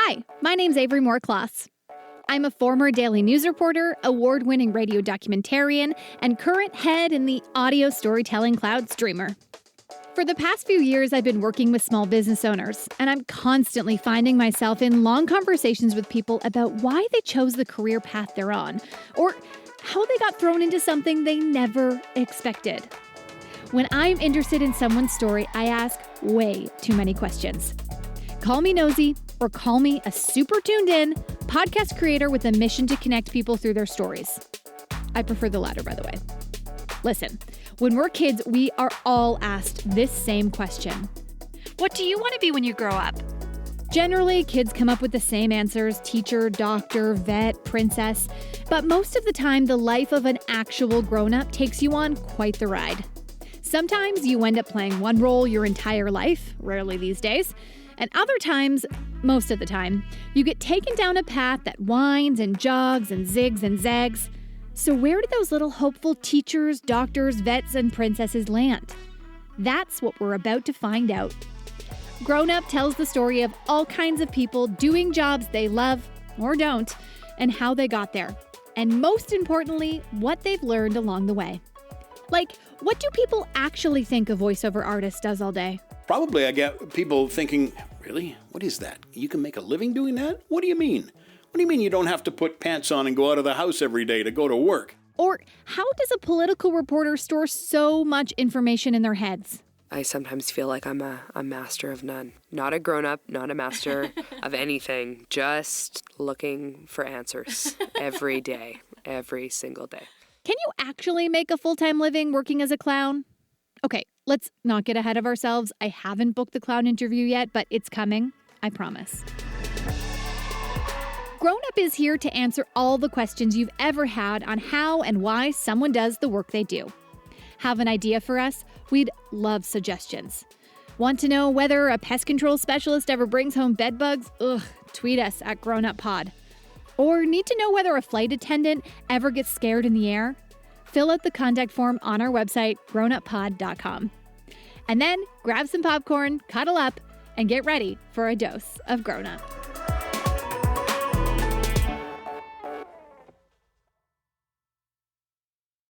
Hi, my name's Avery Moore Kloss. I'm a former Daily News reporter, award-winning radio documentarian, and current head in the audio storytelling cloud Streamer. For the past few years, I've been working with small business owners, and I'm constantly finding myself in long conversations with people about why they chose the career path they're on, or how they got thrown into something they never expected. When I'm interested in someone's story, I ask way too many questions. Call me nosy, or call me a super tuned in podcast creator with a mission to connect people through their stories. I prefer the latter, by the way. Listen, when we're kids, we are all asked this same question. What do you want to be when you grow up? Generally, kids come up with the same answers: teacher, doctor, vet, princess. But most of the time, the life of an actual grown-up takes you on quite the ride. Sometimes you end up playing one role your entire life, rarely these days. And other times, most of the time, you get taken down a path that winds and jogs and zigs and zags. So where do those little hopeful teachers, doctors, vets, and princesses land? That's what we're about to find out. Grown Up tells the story of all kinds of people doing jobs they love or don't, and how they got there. And most importantly, what they've learned along the way. Like, what do people actually think a voiceover artist does all day? Probably I get people thinking, really? What is that? You can make a living doing that? What do you mean? What do you mean you don't have to put pants on and go out of the house every day to go to work? Or how does a political reporter store so much information in their heads? I sometimes feel like I'm a master of none. Not a grown-up, not a master of anything. Just looking for answers every day, every single day. Can you actually make a full-time living working as a clown? Okay, let's not get ahead of ourselves. I haven't booked the clown interview yet, but it's coming. I promise. Grown Up is here to answer all the questions you've ever had on how and why someone does the work they do. Have an idea for us? We'd love suggestions. Want to know whether a pest control specialist ever brings home bed bugs? Tweet us at GrownUpPod. Or need to know whether a flight attendant ever gets scared in the air? Fill out the contact form on our website, grownuppod.com. And then grab some popcorn, cuddle up, and get ready for a dose of Grown Up.